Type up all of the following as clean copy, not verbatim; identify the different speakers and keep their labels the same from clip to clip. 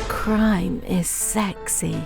Speaker 1: Crime is sexy.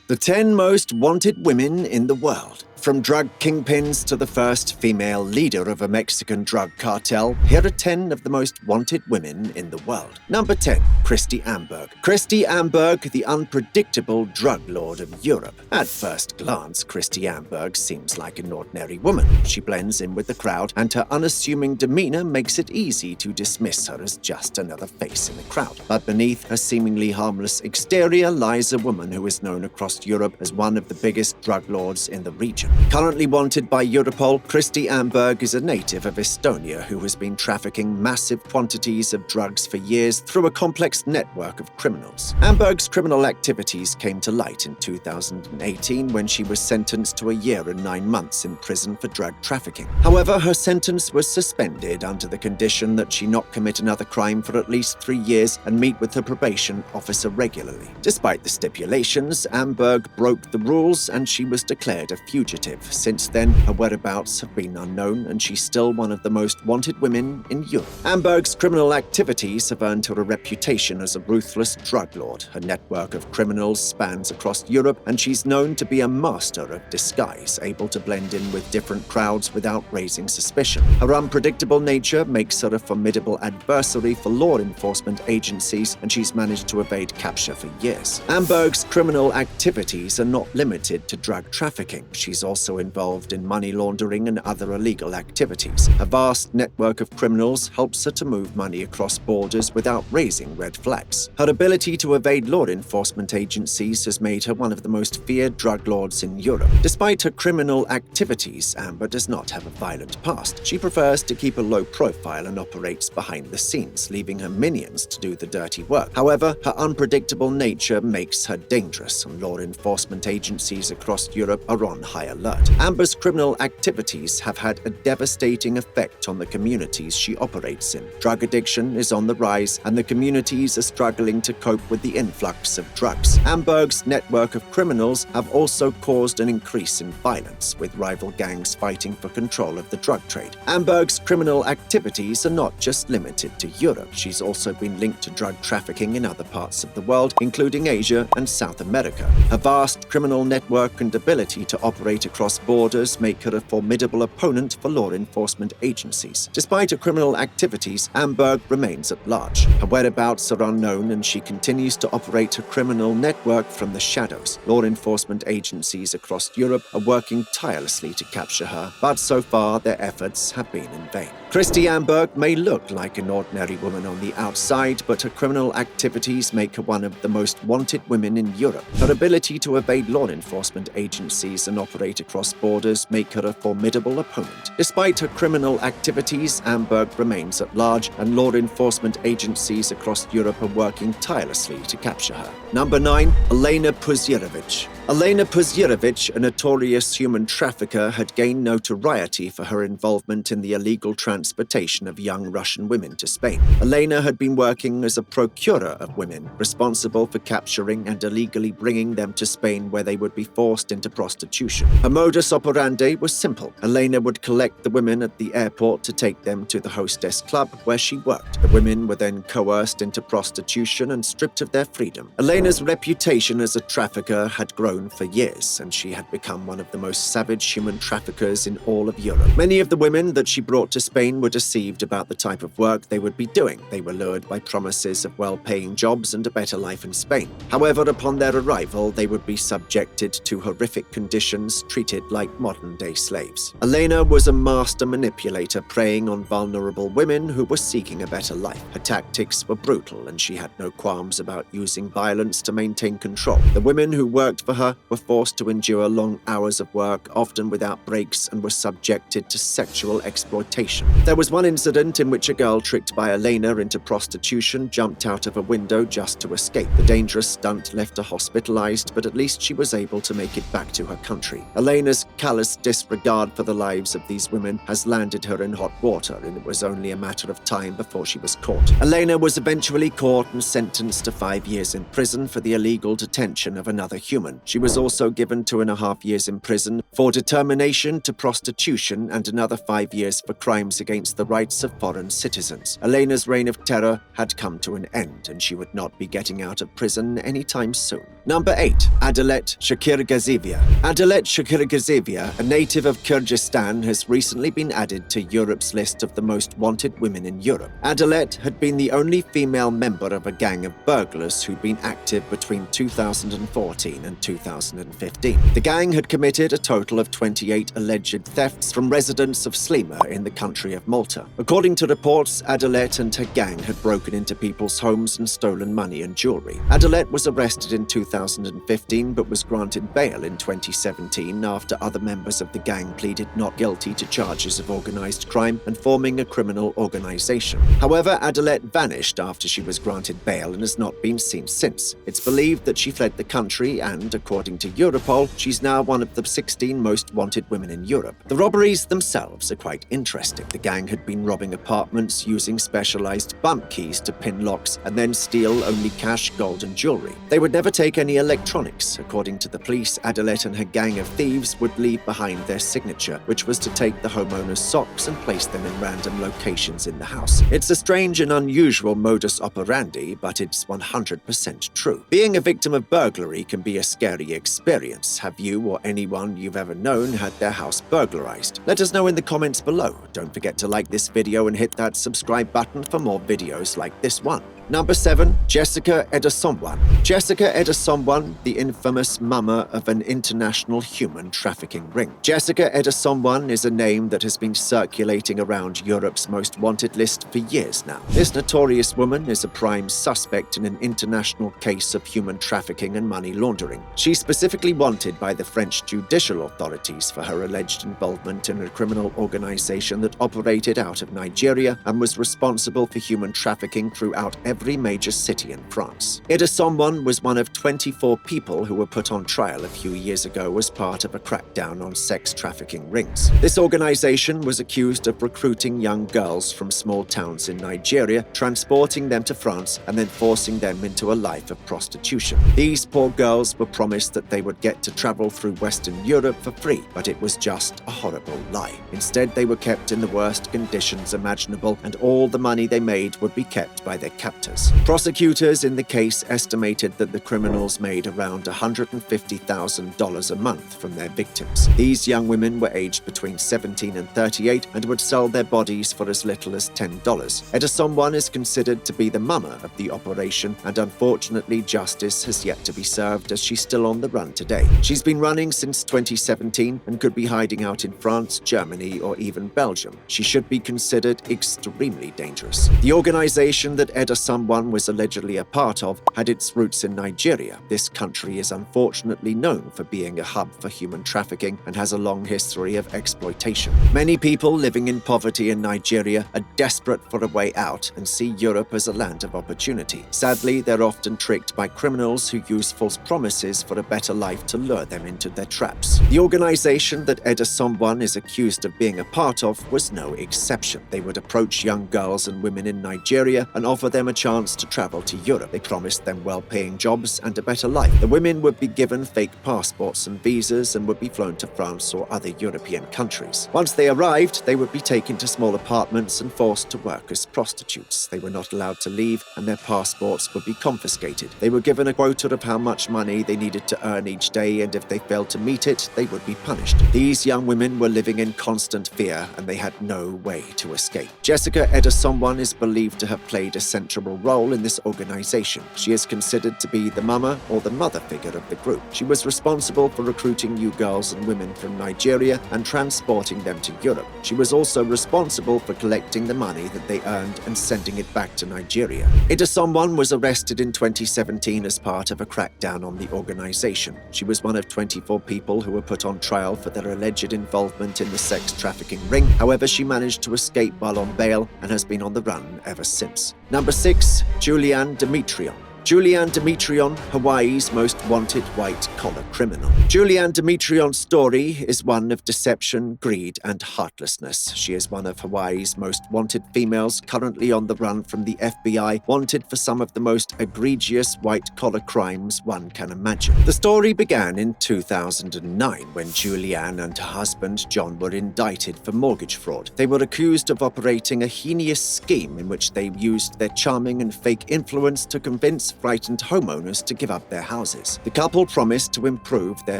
Speaker 2: The 10 most wanted women in the world. From drug kingpins to the first female leader of a Mexican drug cartel, here are 10 of the most wanted women in the world. Number 10. Christy Amberg. Christy Amberg, the unpredictable drug lord of Europe. At first glance, Christy Amberg seems like an ordinary woman. She blends in with the crowd, and her unassuming demeanor makes it easy to dismiss her as just another face in the crowd. But beneath her seemingly harmless exterior lies a woman who is known across Europe as one of the biggest drug lords in the region. Currently wanted by Europol, Christy Amberg is a native of Estonia who has been trafficking massive quantities of drugs for years through a complex network of criminals. Amberg's criminal activities came to light in 2018 when she was sentenced to a year and 9 months in prison for drug trafficking. However, her sentence was suspended under the condition that she not commit another crime for at least 3 years and meet with her probation officer regularly. Despite the stipulations, Amberg broke the rules and she was declared a fugitive. Since then, her whereabouts have been unknown and she's still one of the most wanted women in Europe. Amberg's criminal activities have earned her a reputation as a ruthless drug lord. Her network of criminals spans across Europe and she's known to be a master of disguise, able to blend in with different crowds without raising suspicion. Her unpredictable nature makes her a formidable adversary for law enforcement agencies and she's managed to evade capture for years. Amberg's criminal activities are not limited to drug trafficking. She's also involved in money laundering and other illegal activities. A vast network of criminals helps her to move money across borders without raising red flags. Her ability to evade law enforcement agencies has made her one of the most feared drug lords in Europe. Despite her criminal activities, Amber does not have a violent past. She prefers to keep a low profile and operates behind the scenes, leaving her minions to do the dirty work. However, her unpredictable nature makes her dangerous, and law enforcement agencies across Europe are on high alert. Amber's criminal activities have had a devastating effect on the communities she operates in. Drug addiction is on the rise, and the communities are struggling to cope with the influx of drugs. Amberg's network of criminals have also caused an increase in violence, with rival gangs fighting for control of the drug trade. Amberg's criminal activities are not just limited to Europe. She's also been linked to drug trafficking in other parts of the world, including Asia and South America. Her vast criminal network and ability to operate across borders make her a formidable opponent for law enforcement agencies. Despite her criminal activities, Amberg remains at large. Her whereabouts are unknown and she continues to operate her criminal network from the shadows. Law enforcement agencies across Europe are working tirelessly to capture her, but so far their efforts have been in vain. Christy Amberg may look like an ordinary woman on the outside, but her criminal activities make her one of the most wanted women in Europe. Her ability to evade law enforcement agencies and operate across borders make her a formidable opponent. Despite her criminal activities, Amberg remains at large, and law enforcement agencies across Europe are working tirelessly to capture her. Number 9. Elena Puzirevic. Elena Puzirevic, a notorious human trafficker, had gained notoriety for her involvement in the illegal transportation of young Russian women to Spain. Elena had been working as a procurer of women, responsible for capturing and illegally bringing them to Spain, where they would be forced into prostitution. Her modus operandi was simple. Elena would collect the women at the airport to take them to the hostess club where she worked. The women were then coerced into prostitution and stripped of their freedom. Elena's reputation as a trafficker had grown for years, and she had become one of the most savage human traffickers in all of Europe. Many of the women that she brought to Spain were deceived about the type of work they would be doing. They were lured by promises of well-paying jobs and a better life in Spain. However, upon their arrival, they would be subjected to horrific conditions, treated like modern-day slaves. Elena was a master manipulator, preying on vulnerable women who were seeking a better life. Her tactics were brutal, and she had no qualms about using violence to maintain control. The women who worked for her were forced to endure long hours of work, often without breaks, and were subjected to sexual exploitation. There was one incident in which a girl tricked by Elena into prostitution jumped out of a window just to escape. The dangerous stunt left her hospitalized, but at least she was able to make it back to her country. Elena's callous disregard for the lives of these women has landed her in hot water, and it was only a matter of time before she was caught. Elena was eventually caught and sentenced to 5 years in prison for the illegal detention of another human. She was also given 2.5 years in prison for determination to prostitution and another 5 years for crimes against the rights of foreign citizens. Elena's reign of terror had come to an end, and she would not be getting out of prison anytime soon. Number 8. Adalet Shakirgazevia. Adalet Shakirgazevia, a native of Kyrgyzstan, has recently been added to Europe's list of the most wanted women in Europe. Adalet had been the only female member of a gang of burglars who'd been active between 2014 and 2015. The gang had committed a total of 28 alleged thefts from residents of Slima in the country of Malta. According to reports, Adalet and her gang had broken into people's homes and stolen money and jewelry. Adalet was arrested in 2015 but was granted bail in 2017 after other members of the gang pleaded not guilty to charges of organized crime and forming a criminal organization. However, Adalet vanished after she was granted bail and has not been seen since. It's believed that she fled the country and, according to Europol, she's now one of the 16 most wanted women in Europe. The robberies themselves are quite interesting. The gang had been robbing apartments using specialized bump keys to pin locks and then steal only cash, gold and jewelry. They would never take any electronics. According to the police, Adalet and her gang of thieves would leave behind their signature, which was to take the homeowner's socks and place them in random locations in the house. It's a strange and unusual modus operandi, but it's 100% true. Being a victim of burglary can be a scary experience. Have you or anyone you've ever known had their house burglarized? Let us know in the comments below. Don't forget to like this video and hit that subscribe button for more videos like this one. Number 7. Jessica Edasomwan. Jessica Edasomwan, the infamous mama of an international human trafficking ring. Jessica Edasomwan is a name that has been circulating around Europe's most wanted list for years now. This notorious woman is a prime suspect in an international case of human trafficking and money laundering. She's specifically wanted by the French judicial authorities for her alleged involvement in a criminal organization that operated out of Nigeria and was responsible for human trafficking throughout every major city in France. Edasomwan was one of 24 people who were put on trial a few years ago as part of a crackdown on sex trafficking rings. This organization was accused of recruiting young girls from small towns in Nigeria, transporting them to France, and then forcing them into a life of prostitution. These poor girls were promised that they would get to travel through Western Europe for free, but it was just a horrible lie. Instead, they were kept in the worst conditions imaginable, and all the money they made would be kept by their captors. Prosecutors in the case estimated that the criminals made around $150,000 a month from their victims. These young women were aged between 17 and 38 and would sell their bodies for as little as $10. Edasomwan is considered to be the mama of the operation, and unfortunately justice has yet to be served as she's still on the run today. She's been running since 2017 and could be hiding out in France, Germany, or even Belgium. She should be considered extremely dangerous. The organization that Edasomwan was allegedly a part of had its roots in Nigeria. This country is unfortunately known for being a hub for human trafficking and has a long history of exploitation. Many people living in poverty in Nigeria are desperate for a way out and see Europe as a land of opportunity. Sadly, they're often tricked by criminals who use false promises for a better life to lure them into their traps. The organization that Edasomwan is accused of being a part of was no exception. They would approach young girls and women in Nigeria and offer them a chance to travel to Europe. They promised them well-paying jobs and a better life. The women would be given fake passports and visas and would be flown to France or other European countries. Once they arrived, they would be taken to small apartments and forced to work as prostitutes. They were not allowed to leave, and their passports would be confiscated. They were given a quota of how much money they needed to earn each day, and if they failed to meet it, they would be punished. These young women were living in constant fear, and they had no way to escape. Jessica Edasomwan is believed to have played a central role in this organization. She is considered to be the mama or the mother figure of the group. She was responsible for recruiting new girls and women from Nigeria and transporting them to Europe. She was also responsible for collecting the money that they earned and sending it back to Nigeria. Edasomwan was arrested in 2017 as part of a crackdown on the organization. She was one of 24 people who were put on trial for their alleged involvement in the sex trafficking ring. However, she managed to escape while on bail and has been on the run ever since. Number 6. Julian Dimitrion. Julianne Demetrion, Hawaii's most wanted white-collar criminal. Julianne Demetrion's story is one of deception, greed, and heartlessness. She is one of Hawaii's most wanted females, currently on the run from the FBI, wanted for some of the most egregious white-collar crimes one can imagine. The story began in 2009 when Julianne and her husband John were indicted for mortgage fraud. They were accused of operating a heinous scheme in which they used their charming and fake influence to convince frightened homeowners to give up their houses. The couple promised to improve their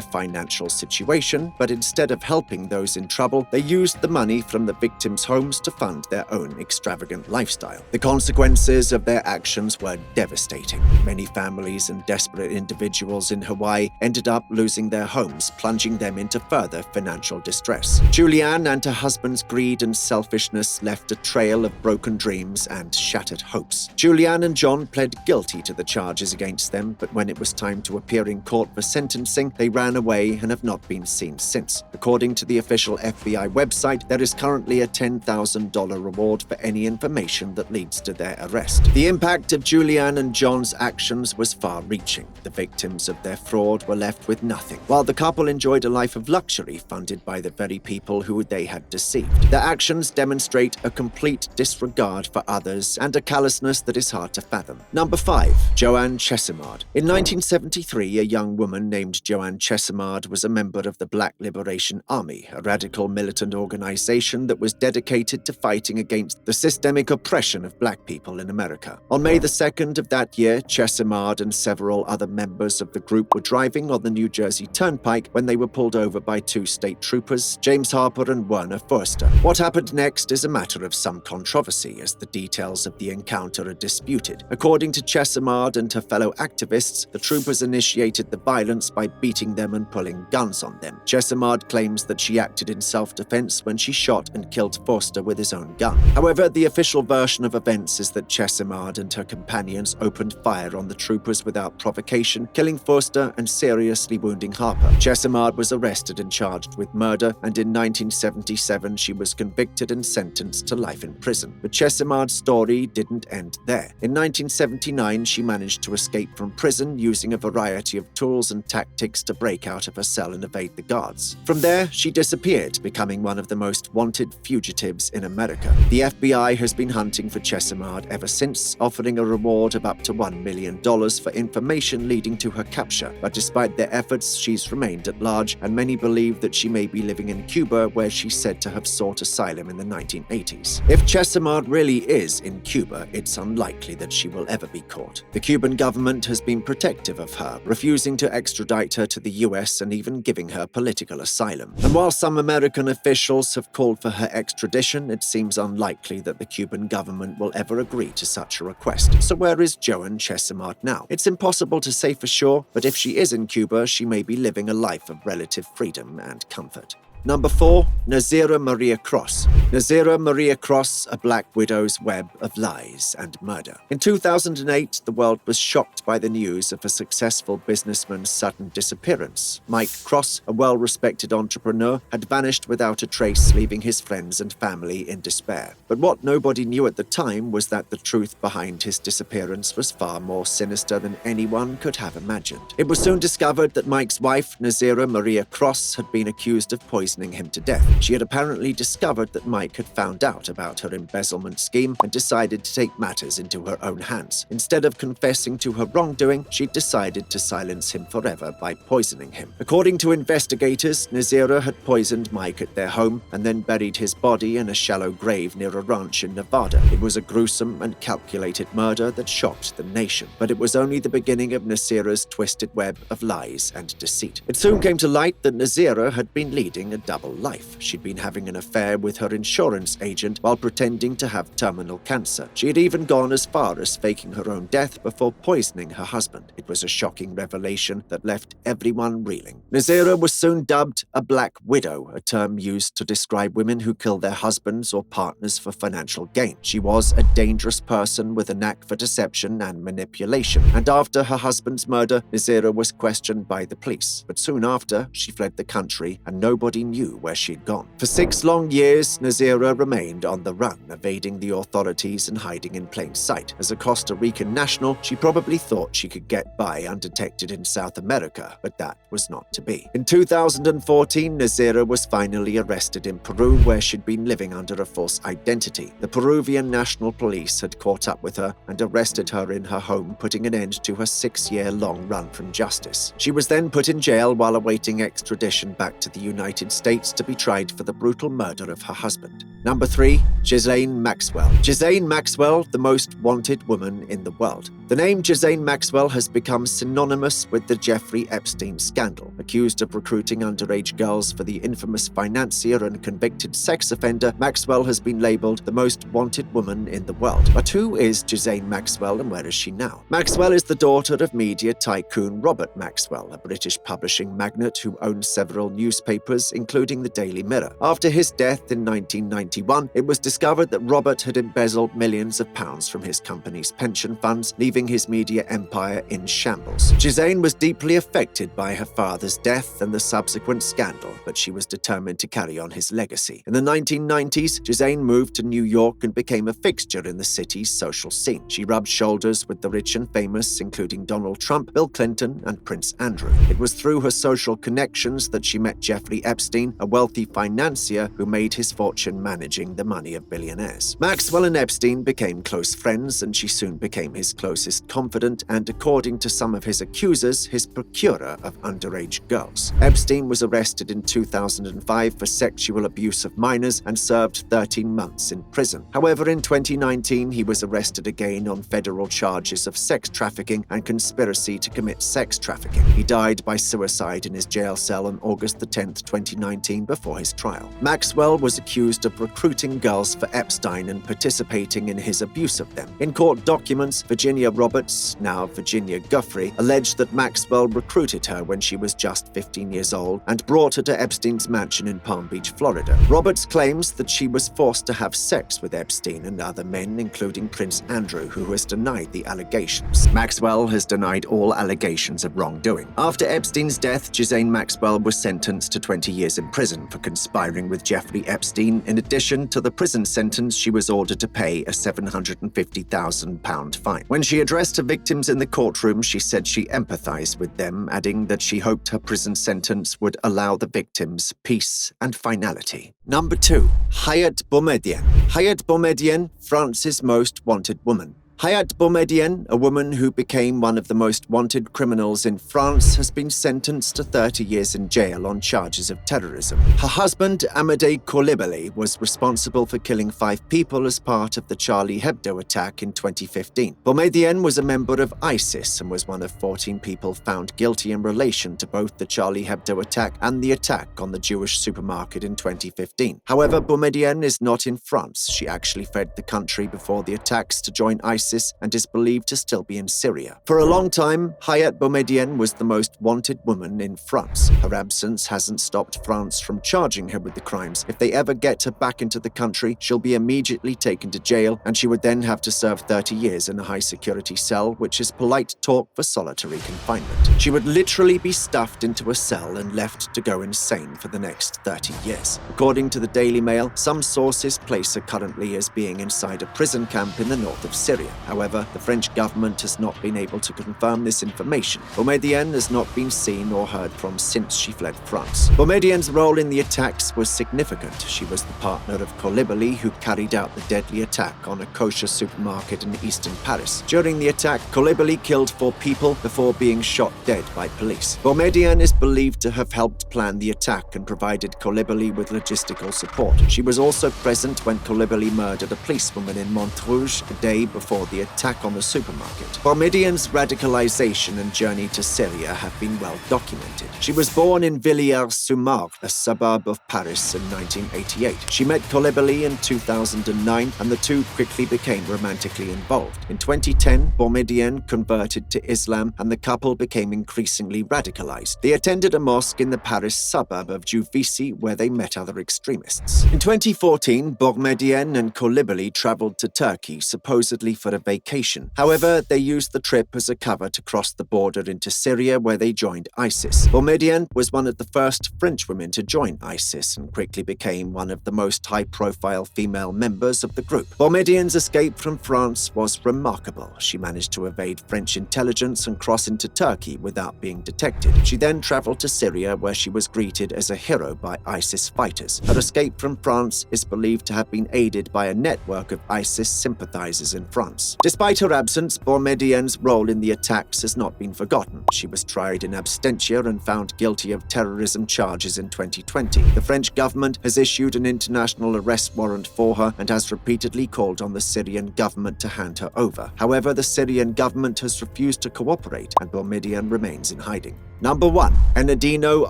Speaker 2: financial situation, but instead of helping those in trouble, they used the money from the victims' homes to fund their own extravagant lifestyle. The consequences of their actions were devastating. Many families and desperate individuals in Hawaii ended up losing their homes, plunging them into further financial distress. Julianne and her husband's greed and selfishness left a trail of broken dreams and shattered hopes. Julianne and John pled guilty to the charges against them, but when it was time to appear in court for sentencing, they ran away and have not been seen since. According to the official FBI website, there is currently a $10,000 reward for any information that leads to their arrest. The impact of Julianne and John's actions was far-reaching. The victims of their fraud were left with nothing, while the couple enjoyed a life of luxury funded by the very people who they had deceived. Their actions demonstrate a complete disregard for others and a callousness that is hard to fathom. Number 5. Joanne Chesimard. In 1973, a young woman named Joanne Chesimard was a member of the Black Liberation Army, a radical militant organization that was dedicated to fighting against the systemic oppression of black people in America. On May the 2nd of that year, Chesimard and several other members of the group were driving on the New Jersey Turnpike when they were pulled over by two state troopers, James Harper and Werner Forster. What happened next is a matter of some controversy, as the details of the encounter are disputed. According to Chesimard and her fellow activists, the troopers initiated the violence by beating them and pulling guns on them. Chesimard claims that she acted in self-defense when she shot and killed Forster with his own gun. However, the official version of events is that Chesimard and her companions opened fire on the troopers without provocation, killing Forster and seriously wounding Harper. Chesimard was arrested and charged with murder, and in 1977 she was convicted and sentenced to life in prison. But Chesimard's story didn't end there. In 1979, she managed to escape from prison using a variety of tools and tactics to break out of her cell and evade the guards. From there, she disappeared, becoming one of the most wanted fugitives in America. The FBI has been hunting for Chesimard ever since, offering a reward of up to $1 million for information leading to her capture. But despite their efforts, she's remained at large, and many believe that she may be living in Cuba, where she's said to have sought asylum in the 1980s. If Chesimard really is in Cuba, it's unlikely that she will ever be caught. The Cuban government has been protective of her, refusing to extradite her to the US and even giving her political asylum. And while some American officials have called for her extradition, it seems unlikely that the Cuban government will ever agree to such a request. So where is Joanne Chesimard now? It's impossible to say for sure, but if she is in Cuba, she may be living a life of relative freedom and comfort. Number 4. Nazra Maria Cross. Nazra Maria Cross, a black widow's web of lies and murder. In 2008, the world was shocked by the news of a successful businessman's sudden disappearance. Mike Cross, a well-respected entrepreneur, had vanished without a trace, leaving his friends and family in despair. But what nobody knew at the time was that the truth behind his disappearance was far more sinister than anyone could have imagined. It was soon discovered that Mike's wife, Nazra Maria Cross, had been accused of poisoning him to death. She had apparently discovered that Mike had found out about her embezzlement scheme and decided to take matters into her own hands. Instead of confessing to her wrongdoing, she decided to silence him forever by poisoning him. According to investigators, Nazra had poisoned Mike at their home and then buried his body in a shallow grave near a ranch in Nevada. It was a gruesome and calculated murder that shocked the nation, but it was only the beginning of Nazra's twisted web of lies and deceit. It soon came to light that Nazra had been leading a double life. She'd been having an affair with her insurance agent while pretending to have terminal cancer. She had even gone as far as faking her own death before poisoning her husband. It was a shocking revelation that left everyone reeling. Nazra was soon dubbed a Black Widow, a term used to describe women who kill their husbands or partners for financial gain. She was a dangerous person with a knack for deception and manipulation, and after her husband's murder, Nazra was questioned by the police. But soon after, she fled the country, and nobody knew where she'd gone. For 6 long years, Nazra remained on the run, evading the authorities and hiding in plain sight. As a Costa Rican national, she probably thought she could get by undetected in South America, but that was not to be. In 2014, Nazra was finally arrested in Peru, where she'd been living under a false identity. The Peruvian National Police had caught up with her and arrested her in her home, putting an end to her 6-year-long run from justice. She was then put in jail while awaiting extradition back to the United States to be tried for the brutal murder of her husband. Number 3. Ghislaine Maxwell. Ghislaine Maxwell, the most wanted woman in the world. The name Ghislaine Maxwell has become synonymous with the Jeffrey Epstein scandal. Accused of recruiting underage girls for the infamous financier and convicted sex offender, Maxwell has been labeled the most wanted woman in the world. But who is Ghislaine Maxwell and where is she now? Maxwell is the daughter of media tycoon Robert Maxwell, a British publishing magnate who owns several newspapers, including the Daily Mirror. After his death in 1991, it was discovered that Robert had embezzled millions of pounds from his company's pension funds, leaving his media empire in shambles. Ghislaine was deeply affected by her father's death and the subsequent scandal, but she was determined to carry on his legacy. In the 1990s, Ghislaine moved to New York and became a fixture in the city's social scene. She rubbed shoulders with the rich and famous, including Donald Trump, Bill Clinton, and Prince Andrew. It was through her social connections that she met Jeffrey Epstein, a wealthy financier who made his fortune managing the money of billionaires. Maxwell and Epstein became close friends, and she soon became his closest confidant and, according to some of his accusers, his procurer of underage girls. Epstein was arrested in 2005 for sexual abuse of minors and served 13 months in prison. However, in 2019, he was arrested again on federal charges of sex trafficking and conspiracy to commit sex trafficking. He died by suicide in his jail cell on August 10, 2019, before his trial. Maxwell was accused of recruiting girls for Epstein and participating in his abuse of them. In court documents, Virginia Roberts, now Virginia Guthrie, alleged that Maxwell recruited her when she was just 15 years old and brought her to Epstein's mansion in Palm Beach, Florida. Roberts claims that she was forced to have sex with Epstein and other men, including Prince Andrew, who has denied the allegations. Maxwell has denied all allegations of wrongdoing. After Epstein's death, Ghislaine Maxwell was sentenced to 20 years in prison for conspiring with Jeffrey Epstein. In addition to the prison sentence, she was ordered to pay a £750,000 fine. When she addressed her victims in the courtroom, she said she empathized with them, adding that she hoped her prison sentence would allow the victims peace and finality. Number 2. Hayat Boumeddiene. Hayat Boumeddiene, France's most wanted woman. Hayat Boumeddiene, a woman who became one of the most wanted criminals in France, has been sentenced to 30 years in jail on charges of terrorism. Her husband, Amadei Coulibaly, was responsible for killing 5 people as part of the Charlie Hebdo attack in 2015. Boumeddiene was a member of ISIS and was one of 14 people found guilty in relation to both the Charlie Hebdo attack and the attack on the Jewish supermarket in 2015. However, Boumeddiene is not in France. She actually fled the country before the attacks to join ISIS and is believed to still be in Syria. For a long time, Hayat Boumeddiene was the most wanted woman in France. Her absence hasn't stopped France from charging her with the crimes. If they ever get her back into the country, she'll be immediately taken to jail, and she would then have to serve 30 years in a high-security cell, which is polite talk for solitary confinement. She would literally be stuffed into a cell and left to go insane for the next 30 years. According to the Daily Mail, some sources place her currently as being inside a prison camp in the north of Syria. However, the French government has not been able to confirm this information. Boumeddiene has not been seen or heard from since she fled France. Boumeddienne's role in the attacks was significant. She was the partner of Coulibaly, who carried out the deadly attack on a kosher supermarket in eastern Paris. During the attack, Coulibaly killed 4 people before being shot dead by police. Boumeddiene is believed to have helped plan the attack and provided Coulibaly with logistical support. She was also present when Coulibaly murdered a policewoman in Montrouge a day before the attack on the supermarket. Boumeddienne's radicalization and journey to Syria have been well documented. She was born in Villiers-sur-Marne, a suburb of Paris, in 1988. She met Coulibaly in 2009, and the two quickly became romantically involved. In 2010, Boumeddiene converted to Islam, and the couple became increasingly radicalized. They attended a mosque in the Paris suburb of Juvisy, where they met other extremists. In 2014, Boumeddiene and Coulibaly traveled to Turkey, supposedly for for a vacation. However, they used the trip as a cover to cross the border into Syria, where they joined ISIS. Boumeddiene was one of the first French women to join ISIS and quickly became one of the most high-profile female members of the group. Boumedienne's escape from France was remarkable. She managed to evade French intelligence and cross into Turkey without being detected. She then traveled to Syria, where she was greeted as a hero by ISIS fighters. Her escape from France is believed to have been aided by a network of ISIS sympathizers in France. Despite her absence, Boumedienne's role in the attacks has not been forgotten. She was tried in absentia and found guilty of terrorism charges in 2020. The French government has issued an international arrest warrant for her and has repeatedly called on the Syrian government to hand her over. However, the Syrian government has refused to cooperate, and Boumeddiene remains in hiding. Number 1. Enadina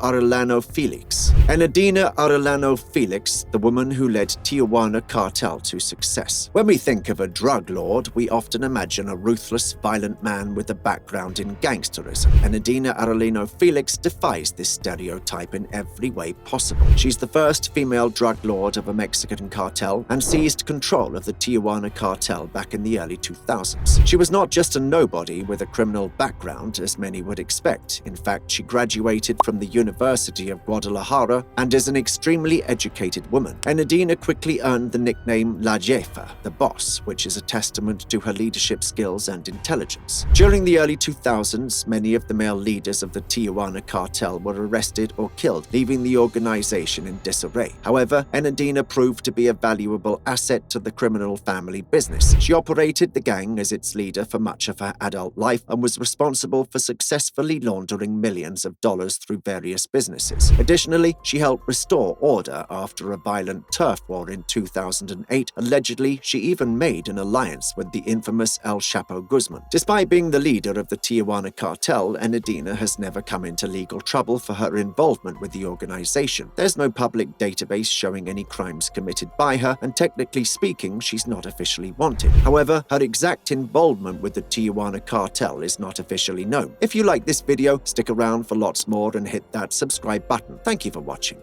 Speaker 2: Arellano Felix. Enadina Arellano Felix, the woman who led Tijuana cartel to success. When we think of a drug lord, we often imagine a ruthless, violent man with a background in gangsterism. Enadina Arellano Felix defies this stereotype in every way possible. She's the first female drug lord of a Mexican cartel and seized control of the Tijuana cartel back in the early 2000s. She was not just a nobody with a criminal background, as many would expect. In fact, she graduated from the University of Guadalajara and is an extremely educated woman. Enadina quickly earned the nickname La Jefa, the boss, which is a testament to her leadership skills and intelligence. During the early 2000s, many of the male leaders of the Tijuana cartel were arrested or killed, leaving the organization in disarray. However, Enadina proved to be a valuable asset to the criminal family business. She operated the gang as its leader for much of her adult life and was responsible for successfully laundering millions of dollars through various businesses. Additionally, she helped restore order after a violent turf war in 2008. Allegedly, she even made an alliance with the infamous El Chapo Guzman. Despite being the leader of the Tijuana cartel, Enadina has never come into legal trouble for her involvement with the organization. There's no public database showing any crimes committed by her, and technically speaking, she's not officially wanted. However, her exact involvement with the Tijuana cartel is not officially known. If you like this video, stick around for lots more and hit that subscribe button. Thank you for watching.